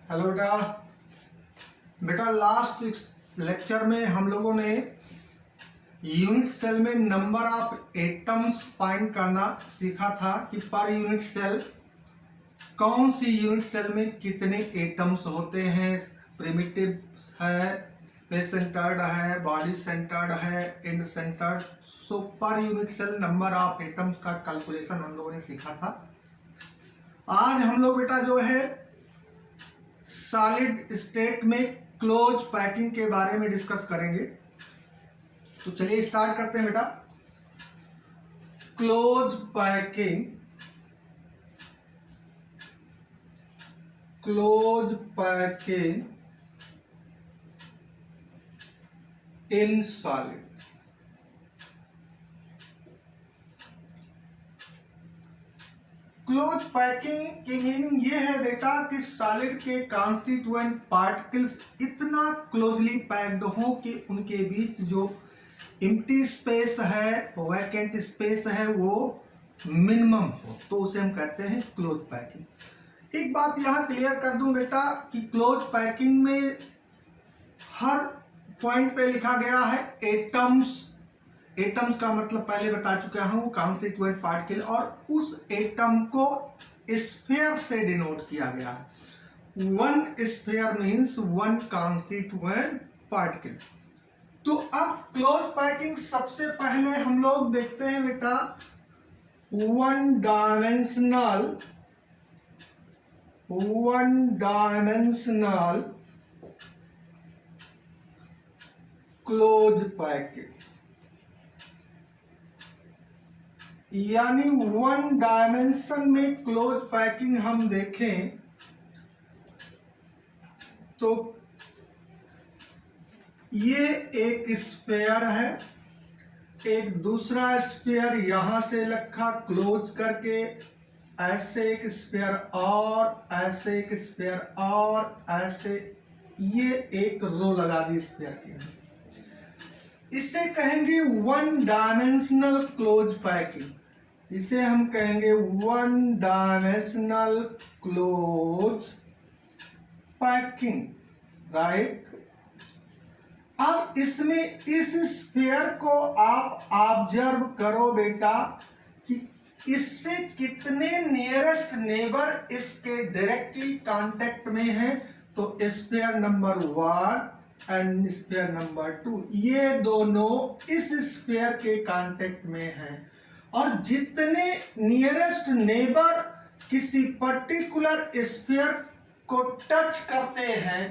Hello बेटा। बेटा last lecture में हम लोगों ने यूनिट सेल में नंबर ऑफ एटम्स फाइंड करना सीखा था कि पर यूनिट सेल कौन सी यूनिट सेल में कितने एटम्स होते हैं, प्रिमिटिव है, बेस सेंटर्ड है, बॉडी सेंटर्ड है, end centered. So per unit cell number of atoms का कैलकुलेशन हम लोगों ने सीखा था। आज हम लोग बेटा जो है सॉलिड स्टेट में क्लोज पैकिंग के बारे में डिस्कस करेंगे। तो चलिए स्टार्ट करते हैं बेटा। Close packing, close packing in solid. Close packing की मीनिंग ये है बेटा कि सॉलिड के कॉन्स्टिट्यूएंट पार्टिकल्स इतना क्लोजली पैक्ड हो कि उनके बीच जो एम्प्टी स्पेस है, वैकेंट स्पेस है, वो मिनिमम हो, तो उसे हम कहते हैं क्लोज पैकिंग। एक बात यहाँ क्लियर कर दूं बेटा कि क्लोज पैकिंग में हर पॉइंट पे लिखा गया है एटम्स। एटम्स का मतलब पहले बता चुका हूं, कॉन्स्टिट्यूएंट पार्टिकल, और उस एटम को स्फीयर से डिनोट किया गया है। One sphere means one constituent particle. तो अब क्लोज पैकिंग सबसे पहले हम लोग देखते हैं बेटा वन डायमेंशनल क्लोज पैकिंग, यानी वन डायमेंशन में क्लोज पैकिंग हम देखें तो ये एक स्फीयर है, एक दूसरा स्फीयर यहां से रखा क्लोज करके, ऐसे एक स्फीयर और ऐसे एक स्फीयर और ऐसे, ये एक रो लगा दी स्फीयर की। इसे कहेंगे वन डायमेंशनल क्लोज पैकिंग। इसे हम कहेंगे one dimensional close packing, right. अब इसमें इस स्फीयर को आप ऑब्जर्व करो बेटा कि इससे कितने नियरेस्ट नेबर इसके डायरेक्टली कांटेक्ट में है। तो sphere number 1 and sphere number 2, ये दोनों इस स्फीयर के कांटेक्ट में हैं। और जितने नियरेस्ट नेबर किसी पर्टिकुलर स्फीयर को टच करते हैं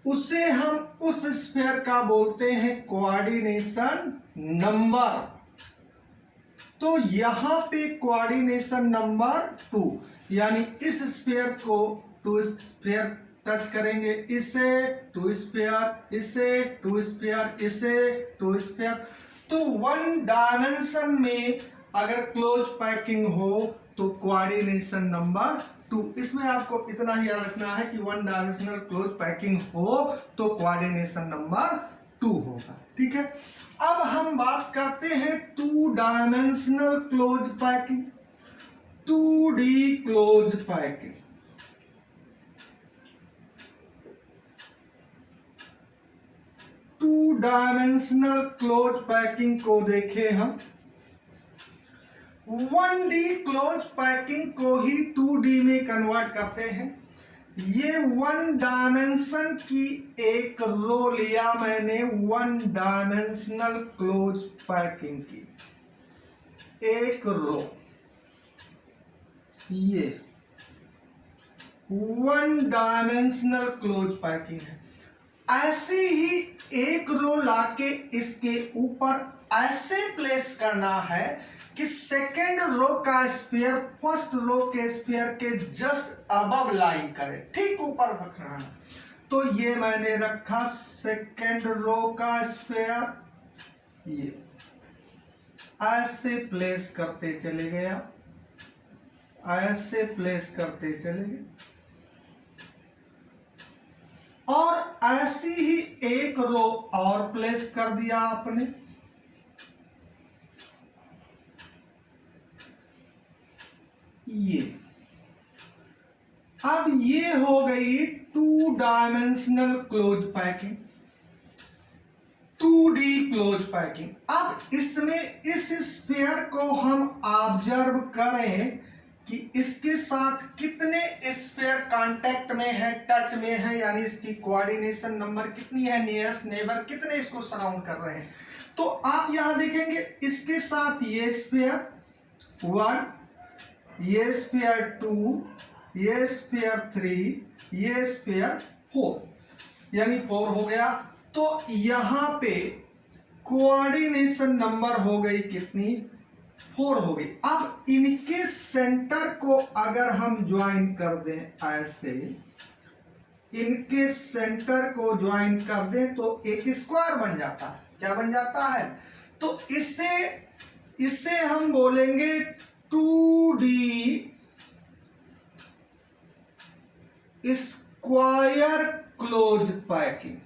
उसे हम उस स्फीयर का बोलते हैं कोऑर्डिनेशन नंबर। तो यहां पे कोऑर्डिनेशन नंबर 2, यानी इस स्फीयर को 2 स्फीयर टच करेंगे, इसे 2 स्फीयर, इसे 2 स्फीयर, इसे 2 स्फीयर। तो वन डायमेंशन में अगर क्लोज पैकिंग हो तो कोऑर्डिनेशन नंबर 2। इसमें आपको इतना ही याद रखना है कि वन डायमेंशनल क्लोज पैकिंग हो तो कोऑर्डिनेशन नंबर 2 होगा, ठीक है। अब हम बात करते हैं 2 dimensional close packing, 2D close packing. Two dimensional close packing को देखें हम। 1D क्लोज पैकिंग को ही 2D में कन्वर्ट करते हैं। ये वन डायमेंशन की एक रो लिया मैंने, वन डायमेंशनल क्लोज पैकिंग की एक रो, ये वन डायमेंशनल क्लोज पैकिंग है। ऐसी ही एक रो लाके इसके ऊपर ऐसे प्लेस करना है कि सेकेंड रो का स्फीयर फर्स्ट रो के स्फीयर के जस्ट अबव लाई करे, ठीक ऊपर रखना है। तो ये मैंने रखा सेकेंड रो का स्फीयर, ये ऐसे प्लेस करते चले गया, ऐसे प्लेस करते चले गए, और ऐसी ही एक रो और प्लेस कर दिया आपने। ये अब ये हो गई 2 dimensional close packing, 2D close packing. अब इसमें इस स्फीयर को हम ऑब्जर्व करें कि इसके साथ कितने स्फीयर कांटेक्ट में है, टच में है, यानी इसकी कोऑर्डिनेशन नंबर कितनी है, नियरेस्ट नेबर कितने इसको सराउंड कर रहे हैं। तो आप यहां देखेंगे इसके साथ ये स्फीयर 1, ये स्फीयर 2, ये स्फीयर 3, ये स्फीयर 4, यानी 4 हो गया। तो यहां पे कोऑर्डिनेशन नंबर हो गई कितनी, 4 हो गई। अब इनके सेंटर को अगर हम ज्वाइन कर दें ऐसे, इनके सेंटर को ज्वाइन कर दें तो एक स्क्वायर बन जाता है। क्या बन जाता है? तो इसे हम बोलेंगे 2D square close packing,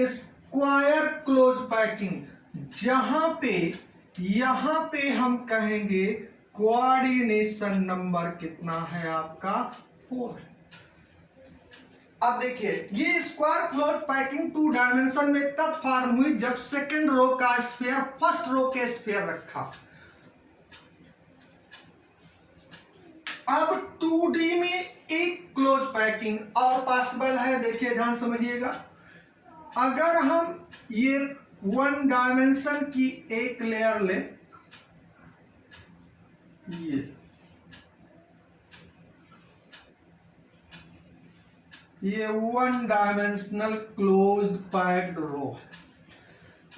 square close packing, जहां पे यहां पे हम कहेंगे कोऑर्डिनेशन नंबर कितना है आपका, 4 है। अब देखिए ये स्क्वायर क्लोज पैकिंग 2 डायमेंशन में तब फॉर्म हुई जब सेकंड रो का स्फीयर फर्स्ट रो के स्फीयर रखा। अब 2D में एक क्लोज पैकिंग और पॉसिबल है, देखिए ध्यान समझिएगा। अगर हम ये 1 डायमेंशन की एक लेयर लें, ये 1 डायमेंशनल क्लोज पैक्ड रो है।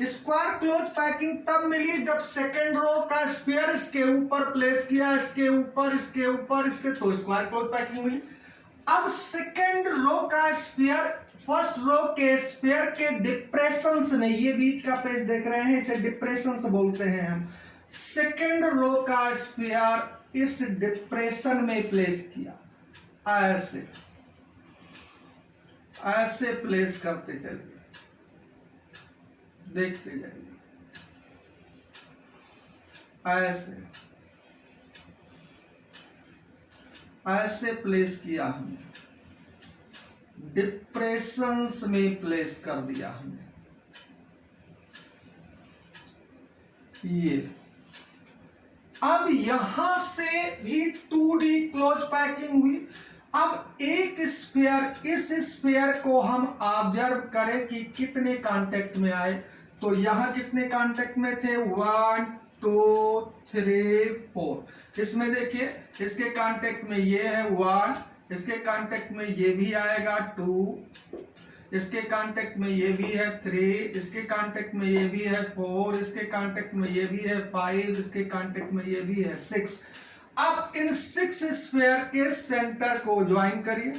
स्क्वायर क्लोज पैकिंग तब मिली जब सेकेंड रो का स्फीयर इसके ऊपर प्लेस किया, इसके ऊपर, इसके ऊपर, इससे, तो स्क्वायर क्लोज पैकिंग मिली। अब सेकेंड रो का स्फीयर फर्स्ट रो के स्फीयर के डिप्रेशंस में, ये बीच का पेज देख रहे हैं, इसे डिप्रेशंस बोलते हैं हम। सेकेंड रो का स्फीयर इस डिप्रेशन में प्लेस किया, ऐसे ऐसे प्लेस करते चलिए, देखते जाइए, ऐसे ऐसे प्लेस किया हमने, डिप्रेशंस में प्लेस कर दिया हमने। ये अब यहां से भी 2D क्लोज पैकिंग हुई। अब एक स्फीयर, इस स्फीयर को हम ऑब्जर्व करें कि कितने कांटेक्ट में आए। तो यहां कितने कांटेक्ट में थे, 1 2 3 4। इसमें देखिए इसके कांटेक्ट में ये है 1, इसके कांटेक्ट में ये भी आएगा 2, इसके कांटेक्ट में ये भी है 3, इसके कांटेक्ट में ये भी है 4, इसके कांटेक्ट में ये भी है 5, इसके कांटेक्ट में ये भी है 6। अब इन 6 स्फीयर के सेंटर को ज्वाइन करिए,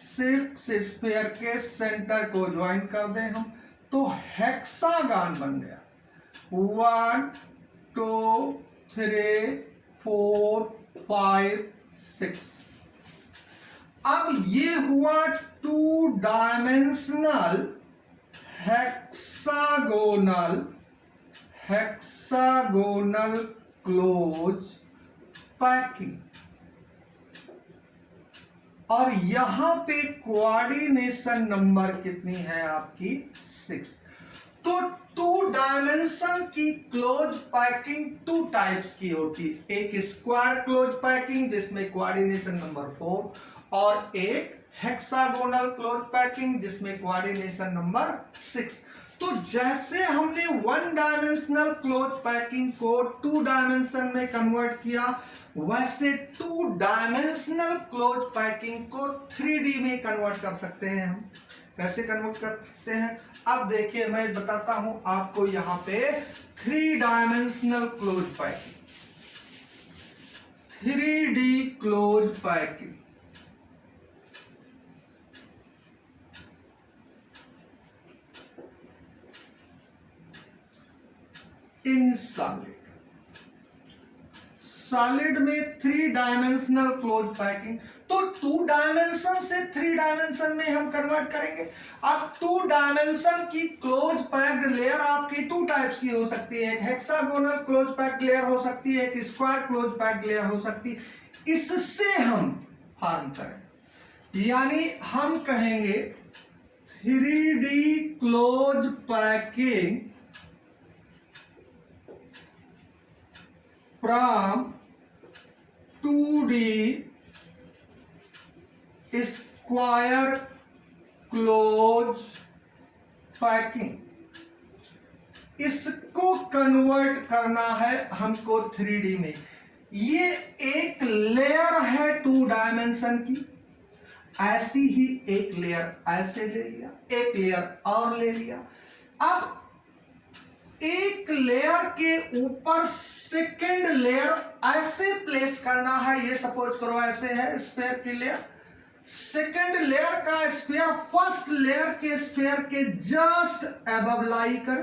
6 स्फीयर के सेंटर को ज्वाइन कर दें हम, तो हेक्सागन बन गया। 1 2 3 4 5 6। अब ये हुआ 2 डायमेंशनल हेक्सागोनल क्लोज पैकिंग। और यहां पे कोऑर्डिनेशन नंबर कितनी है आपकी, 6। तो 2 डायमेंशन की क्लोज पैकिंग 2 टाइप्स की होती है, एक स्क्वायर क्लोज पैकिंग जिसमें कोऑर्डिनेशन नंबर 4, और एक हेक्सागोनल क्लोज पैकिंग जिसमें कोऑर्डिनेशन नंबर 6। तो जैसे हमने 1 डायमेंशनल क्लोज पैकिंग को 2 डायमेंशन में कन्वर्ट किया, वैसे 2 डायमेंशनल क्लोज पैकिंग को 3D में कन्वर्ट कर सकते हैं हम। कैसे कन्वर्ट कर सकते हैं, अब देखिए मैं बताता हूं आपको। यहां पे 3 dimensional close packing, 3D close packing. In solid में 3 डायमेंशनल क्लोज पैकिंग। तो 2 डायमेंशन से 3 डायमेंशन में हम कन्वर्ट करेंगे। अब 2 डायमेंशन की क्लोज पैक्ड लेयर आपकी 2 टाइप्स की हो सकती है, एक हेक्सागोनल क्लोज पैक्ड लेयर हो सकती है, एक स्क्वायर क्लोज पैक्ड लेयर हो सकती है। इससे हम फॉर्म करें, यानी हम कहेंगे 3D close packing from 2D square close packing. इसको कन्वर्ट करना है हमको 3D में। ये एक लेयर है 2 डायमेंशन की, ऐसी ही एक लेयर ऐसे ले लिया, एक लेयर और ले लिया। अब एक लेयर के ऊपर सेकंड लेयर ऐसे प्लेस करना है। ये सपोज करो ऐसे है स्फीयर की लेयर, सेकंड लेयर का स्फीयर फर्स्ट लेयर के स्फीयर के जस्ट अबव लाई कर,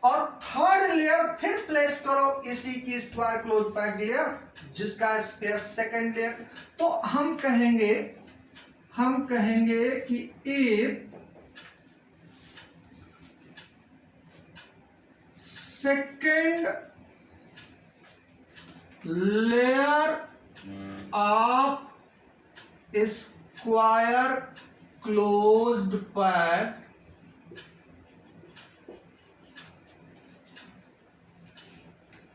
और थर्ड लेयर फिर प्लेस करो इसी की स्क्वायर क्लोज पैक लेयर जिसका स्फीयर सेकंड लेयर। तो हम कहेंगे कि if second layer of square closed pack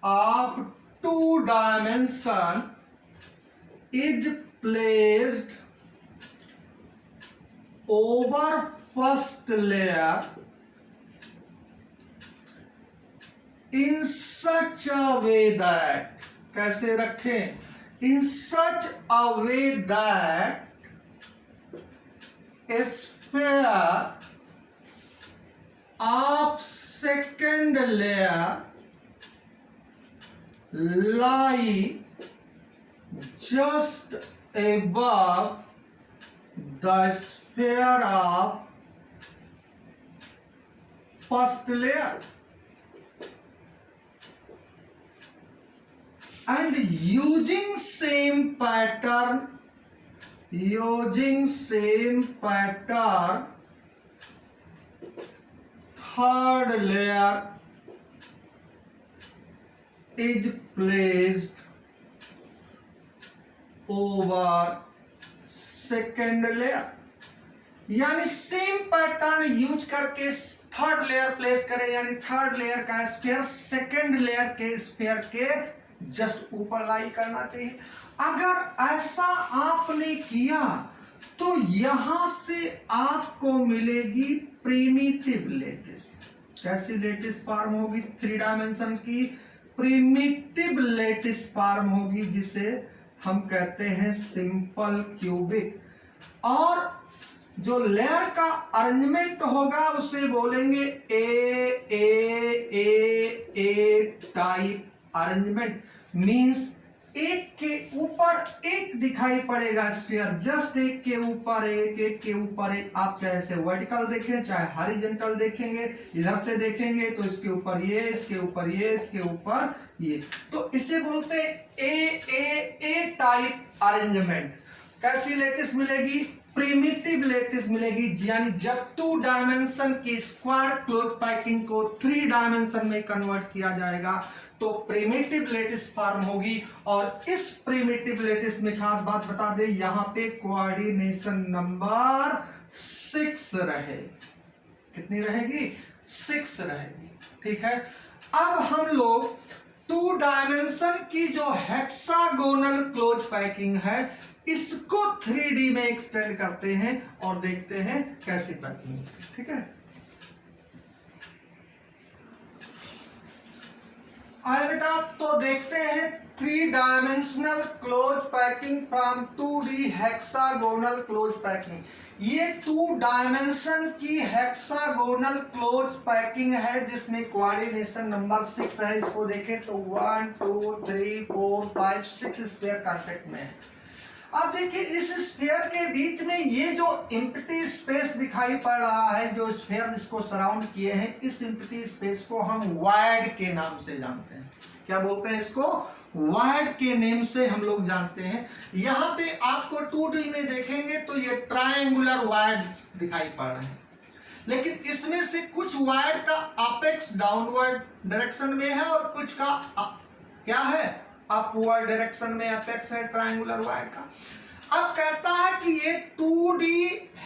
of 2 dimension is placed over first layer in such a way that, कैसे रखें, in such a way that a sphere of second layer lie just above the sphere of first layer, and using same pattern third layer is placed over second layer। यानी same pattern use करके third layer place करें, यानी third layer का sphere second layer के sphere के just ऊपर लाई करना चाहिए। अगर ऐसा आपने किया तो यहां से आपको मिलेगी प्रिमिटिव लेटिस। कैसी लेटिस फॉर्म होगी? 3 डायमेंशन की प्रिमिटिव लेटिस फॉर्म होगी जिसे हम कहते हैं सिंपल क्यूबिक। और जो लेयर का अरेंजमेंट होगा उसे बोलेंगे ए टाइप अरेंजमेंट। मींस एक के ऊपर एक दिखाई पड़ेगा स्फीयर, जस्ट एक के ऊपर एक, एक के ऊपर एक। आप चाहे इसे वर्टिकल देखें चाहे हॉरिजॉन्टल देखेंगे, इधर से देखेंगे तो इसके ऊपर ये, इसके ऊपर ये, इसके ऊपर ये, तो इसे बोलते हैं ए टाइप अरेंजमेंट। कैसी लेटिस मिलेगी? प्रिमिटिव लेटिस मिलेगी। यानी जब 2 डायमेंशन की स्क्वायर क्लोज पैकिंग को 3 डायमेंशन में कन्वर्ट किया जाएगा तो प्रिमिटिव लेटिस फॉर्म होगी। और इस प्रिमिटिव लेटिस में खास बात बता दे, यहां पे कोऑर्डिनेशन नंबर 6 रहे। कितनी रहेगी? 6 रहेगी। ठीक है। अब हम लोग 2 डायमेंशन की जो हेक्सागोनल क्लोज पैकिंग है इसको 3D में एक्सटेंड करते हैं और देखते हैं कैसी पैकिंग। ठीक है। आए बेटा, तो देखते हैं 3 dimensional close packing from 2D hexagonal close packing. ये 2 डायमेंशन की हेक्सागोनल क्लोज पैकिंग है जिसमें कोऑर्डिनेशन नंबर 6 है। इसको देखें तो 1 2 3 4 5 6 स्फीयर कांटेक्ट में है। अब देखिए इस स्फीयर के बीच में ये जो एम्प्टी स्पेस दिखाई पड़ रहा है, जो स्फीयर इसको सराउंड किए हैं, इस एम्प्टी स्पेस को हम वॉइड के नाम से जानते हैं। क्या बोलते हैं इसको? वॉइड के नेम से हम लोग जानते हैं। यहां पे आपको 2D में देखेंगे तो ये ट्रायंगुलर वॉइड दिखाई पड़ रहे हैं, लेकिन इसमें से कुछ वॉइड का अपेक्स डाउनवर्ड डायरेक्शन में है और कुछ का क्या है? अपवर्ड डायरेक्शन में एपेक्स है ट्रायंगुलर वायर का। अब कहता है कि ये 2D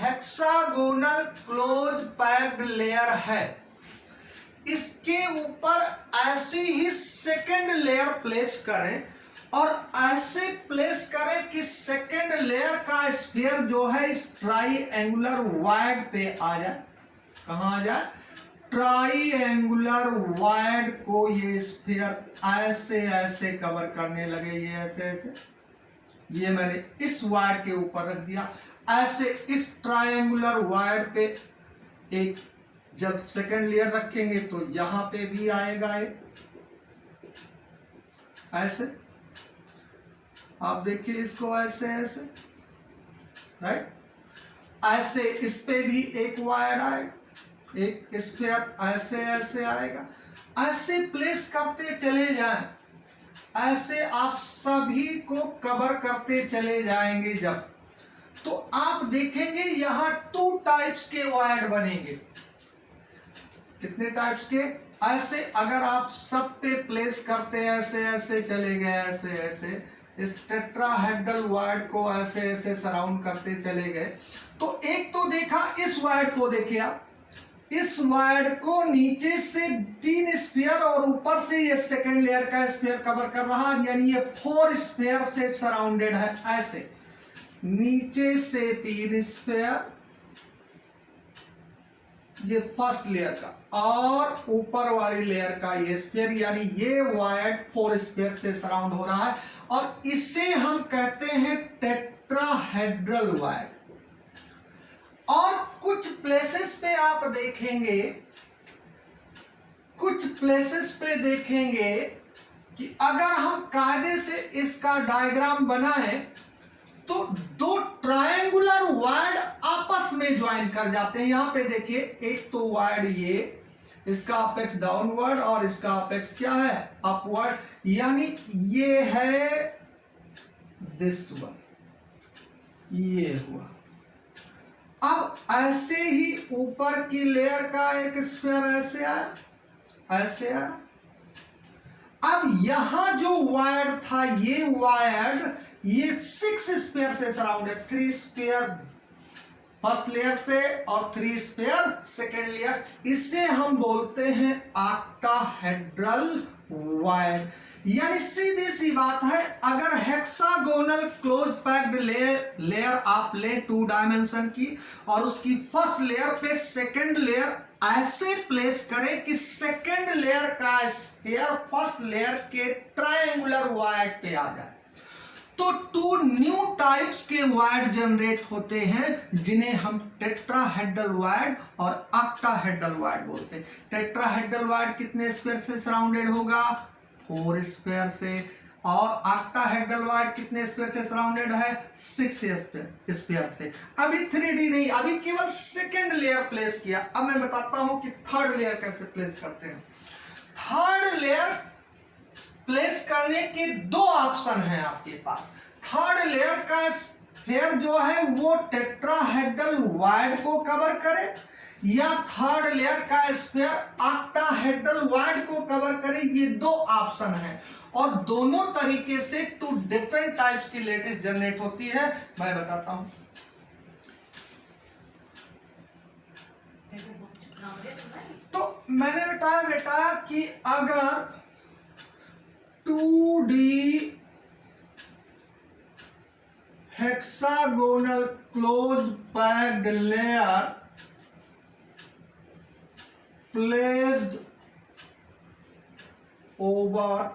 hexagonal close packed layer है, इसके ऊपर ऐसी ही सेकेंड लेयर प्लेस करें और ऐसे प्लेस करें कि सेकेंड लेयर का स्फीयर जो है इस ट्राइएंगुलर वायड पे आ जाए। कहां आ जाए? ट्राइएंगुलर वायड को ये स्फीयर ऐसे ऐसे कवर करने लगे, ये ऐसे ऐसे, ये मैंने इस वायड के ऊपर रख दिया, ऐसे इस ट्राइएंगुलर वायड पे एक जब सेकेंड लेयर रखेंगे तो यहां पे भी आएगा एक ऐसे, आप देखिए इसको ऐसे ऐसे, राइट, ऐसे इस पे भी एक वायर आएगा, एक स्फीयर ऐसे ऐसे आएगा, ऐसे प्लेस करते चले जाएं, ऐसे आप सभी को कवर करते चले जाएंगे जब, तो आप देखेंगे यहां 2 टाइप्स के वायर बनेंगे। कितने टाइप्स के? ऐसे अगर आप सब पे प्लेस करते ऐसे ऐसे चले गए, ऐसे ऐसे इस टेट्राहेड्रल वायर को ऐसे ऐसे सराउंड करते चले गए, तो एक तो देखा इस वायर को, देखिए आप इस वायर को नीचे से 3 स्फीयर और ऊपर से ये सेकेंड लेयर का स्फीयर कवर कर रहा, यानी ये 4 स्फीयर से सराउंडेड है। ऐसे नीचे से 3 स्फीयर, ये फर्स्ट लेयर का, और ऊपर वाली लेयर का ये स्फीयर, यानी ये वायर 4 स्फीयर से सराउंड हो रहा है, और इसे हम कहते हैं टेट्राहेड्रल वायर। और कुछ प्लेसेस पे आप देखेंगे, कुछ प्लेसेस पे देखेंगे कि अगर हम कायदे से इसका डायग्राम बनाएं तो 2 ट्रायंगुलर वायर आपस में ज्वाइन कर जाते हैं। यहां पे देखिए, एक तो वायर ये, इसका अपेक्स डाउनवर्ड और इसका अपेक्स क्या है? अपवर्ड, यानी ये है दिस वन, ये हुआ। अब ऐसे ही ऊपर की लेयर का एक स्फीयर ऐसे आया, ऐसे आया। अब यहां जो वायर था, ये वायर ये 6 स्फीयर से सराउंडेड, 3 स्फीयर फर्स्ट लेयर से और 3 स्फीयर सेकेंड लेयर, इसे हम बोलते हैं ऑक्टाहेड्रल वायर। यानी सीधी सी बात है, अगर हेक्सागोनल क्लोज पैक्ड लेयर आप ले 2 डायमेंशन की, और उसकी फर्स्ट लेयर पे सेकेंड लेयर ऐसे प्लेस करें कि सेकेंड लेयर का स्फीयर फर्स्ट लेयर के ट्रायंगुलर वायर पे आ जाए, तो 2 न्यू टाइप्स के वायर जनरेट होते हैं, जिन्हें हम टेट्राहेड्रल वायर और ऑक्टाहेड्रल वायर बोलते हैं। टेट्राहेड्रल वायर कितने स्फीयर से सराउंडेड होगा? 4 स्फीयर से। और ऑक्टाहेड्रल वायर कितने स्फीयर से सराउंडेड है? 6 स्फीयर से। अभी 3D नहीं, अभी केवल सेकेंड लेयर प्लेस किया। अब मैं बताता हूं कि थर्ड लेयर कैसे प्लेस करते हैं। थर्ड लेयर प्लेस करने के 2 ऑप्शन हैं आपके पास। थर्ड लेयर का स्फीयर जो है वो टेट्राहेड्रल वायर को कवर करे, या थर्ड लेयर का स्फीयर ऑक्टाहेड्रल वायर को कवर करे। ये 2 ऑप्शन हैं, और दोनों तरीके से 2 डिफरेंट टाइप्स की लेटिस जनरेट होती है। मैं बताता हूं। तो मैंने बताया बेटा कि अगर 2D hexagonal closed packed layer placed over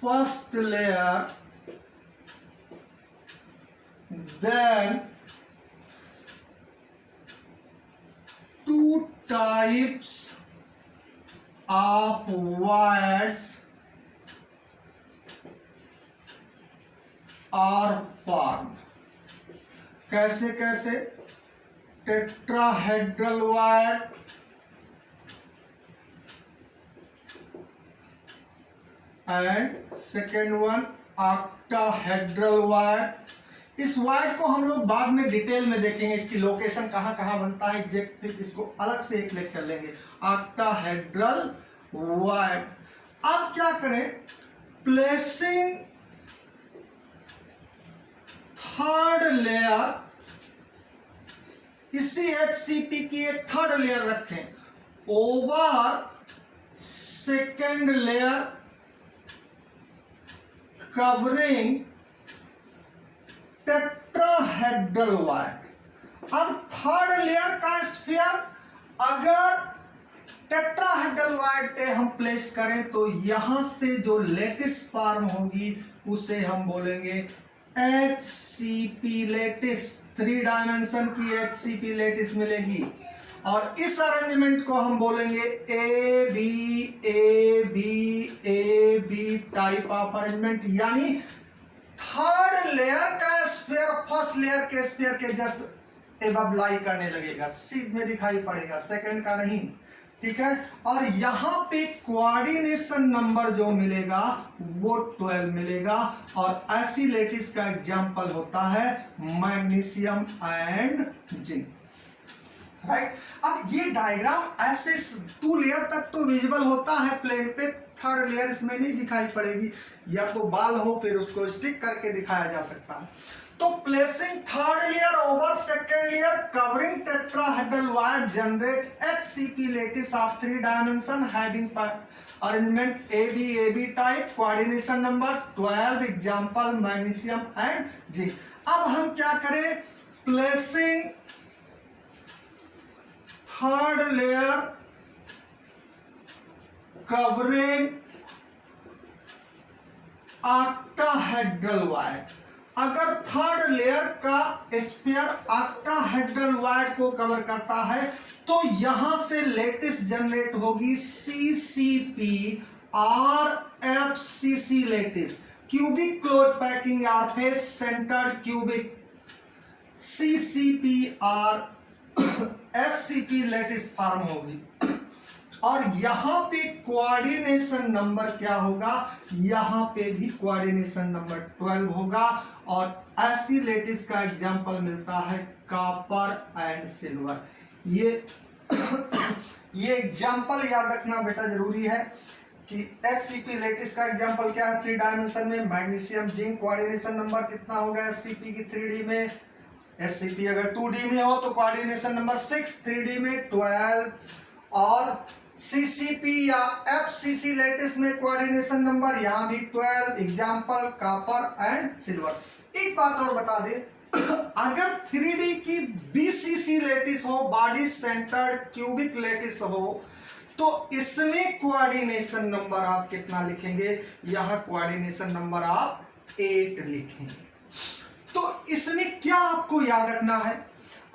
first layer, then 2 types of wires are formed। कैसे कैसे? Tetrahedral wire, and second one octahedral wire. इस वाइड को हम लोग बाद में डिटेल में देखेंगे, इसकी लोकेशन कहाँ कहाँ बनता है एग्जैक्ट, फिर इसको अलग से एक लेक्चर लेंगे। Octahedral wide. अब क्या करें, प्लेसिंग थर्ड लेयर, इसी HCP की एक थर्ड लेयर रखें over second layer covering tetrahedral wide. अब थर्ड लेयर का स्फीयर अगर टेट्राहेड्रल वाइड पे हम प्लेस करें तो यहां से जो लेटिस फॉर्म होगी उसे हम बोलेंगे HCP लेटिस। 3 डायमेंशन की HCP लेटिस मिलेगी और इस अरेंजमेंट को हम बोलेंगे A B type of arrangement. यानी थर्ड लेयर का स्फीयर फर्स्ट लेयर के स्फीयर के जस्ट एबव लाई करने लगेगा, सीध में दिखाई पड़ेगा, सेकंड का नहीं, ठीक है। और यहां पे कोऑर्डिनेशन नंबर जो मिलेगा वो 12 मिलेगा और ऐसी लेटिस का एग्जांपल होता है मैग्नीशियम एंड जिंक, राइट। अब ये डायग्राम ऐसे 2 लेयर तक तो विजिबल होता है प्लेन पे, थर्ड लेयर इसमें नहीं दिखाई पड़ेगी, या तो बाल हो फिर उसको स्टिक करके दिखाया जा सकता है। तो placing third layer over second layer covering tetrahedral void generate HCP lattice of 3 dimension having arrangement AB type, coordination number 12, example magnesium and zinc. अब हम क्या करें, placing third layer covering octahedral void. अगर थर्ड लेयर का sphere octahedral void को cover करता है तो यहां से लेटिस जनरेट होगी CCP और FCC lattice, cubic close packing या फेस सेंटर्ड क्यूबिक। CCP और SCP लेटिस फॉर्म होगी और यहां पे कोऑर्डिनेशन नंबर क्या होगा, यहां पे भी कोऑर्डिनेशन नंबर 12 होगा और ऐसी लेटिस का एग्जांपल मिलता है कॉपर एंड सिल्वर। ये एग्जांपल याद रखना बेटा जरूरी है कि HCP लेटिस का एग्जांपल क्या है 3 डायमेंशन में, मैग्नीशियम जिंक, कोऑर्डिनेशन नंबर कितना होगा SCP की 3D में, SCP अगर 2D में हो तो कोऑर्डिनेशन नंबर 6, 3D में 12 और CCP या FCC लेटिस में कोऑर्डिनेशन नंबर यहां भी 12, एग्जांपल कॉपर एंड सिल्वर। एक बात और बता दे, अगर 3D की BCC लेटिस हो, बॉडी सेंटर्ड क्यूबिक लेटिस हो, तो इसमें कोऑर्डिनेशन नंबर आप कितना लिखेंगे, यहां कोऑर्डिनेशन नंबर आप 8 लिखेंगे। तो इसमें क्या आपको याद रखना है,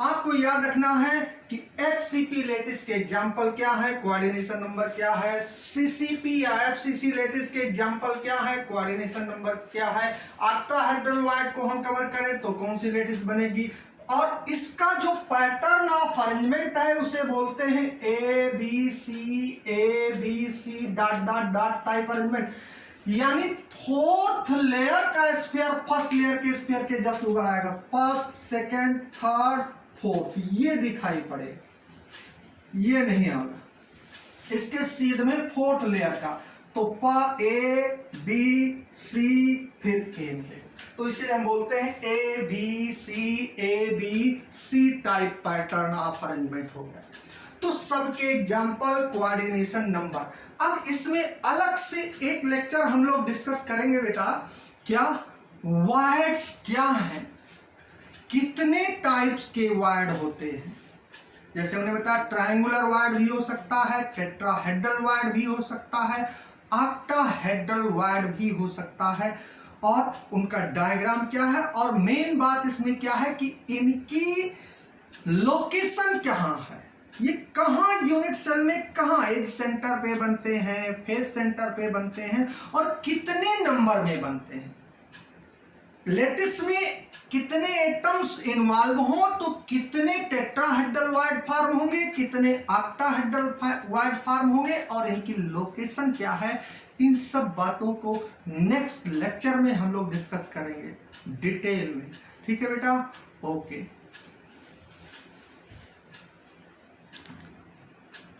आपको याद रखना है कि HCP लेटिस के एग्जाम्पल क्या है, कोऑर्डिनेशन नंबर क्या है, CCP या FCC लेटिस के एग्जाम्पल क्या है, कोऑर्डिनेशन नंबर क्या है, ऑक्टाहेड्रल वाइड को हम कवर करें तो कौन सी लेटिस बनेगी, और इसका जो पैटर्न ऑफ अरेंजमेंट है उसे बोलते हैं ABC dot dot dot type arrangement. यानी फोर्थ लेयर का स्फीयर फर्स्ट लेयर के स्फीयर के जस्ट ऊपर आएगा, फर्स्ट सेकेंड थर्ड फोर्थ, ये दिखाई पड़ेगा, ये नहीं आएगा, इसके सीध में फोर्थ लेयर का, तो A B C फिर A, तो इसीलिए हम बोलते हैं ABC type pattern of arrangement हो गया। तो सबके एग्जांपल, कोऑर्डिनेशन नंबर। अब इसमें अलग से एक लेक्चर हम लोग डिस्कस करेंगे बेटा, क्या वाइड्स क्या हैं, कितने टाइप्स के वाइड होते हैं। जैसे हमने बताया ट्रायंगुलर वाइड भी हो सकता है, टेट्राहेड्रल वाइड भी हो सकता है, ऑक्टाहेड्रल वाइड भी हो सकता है, और उनका डायग्राम क्या है, और मेन बात इसमें क्या है कि इनकी लोकेशन कहां है, ये कहां यूनिट सेल में कहां एज सेंटर पे बनते हैं, फेस सेंटर पे बनते हैं, और कितने नंबर में बनते हैं। लेटिस में कितने एटम्स इन्वॉल्व हों तो कितने टेट्राहेड्रल वाइड फॉर्म होंगे, कितने ऑक्टाहेड्रल वाइड फॉर्म होंगे, और इनकी लोकेशन क्या है। इन सब बातों को नेक्स्ट लेक्चर में हम लोग डिस्कस करेंगे डिटेल में। ठीक है बेटा, ओके।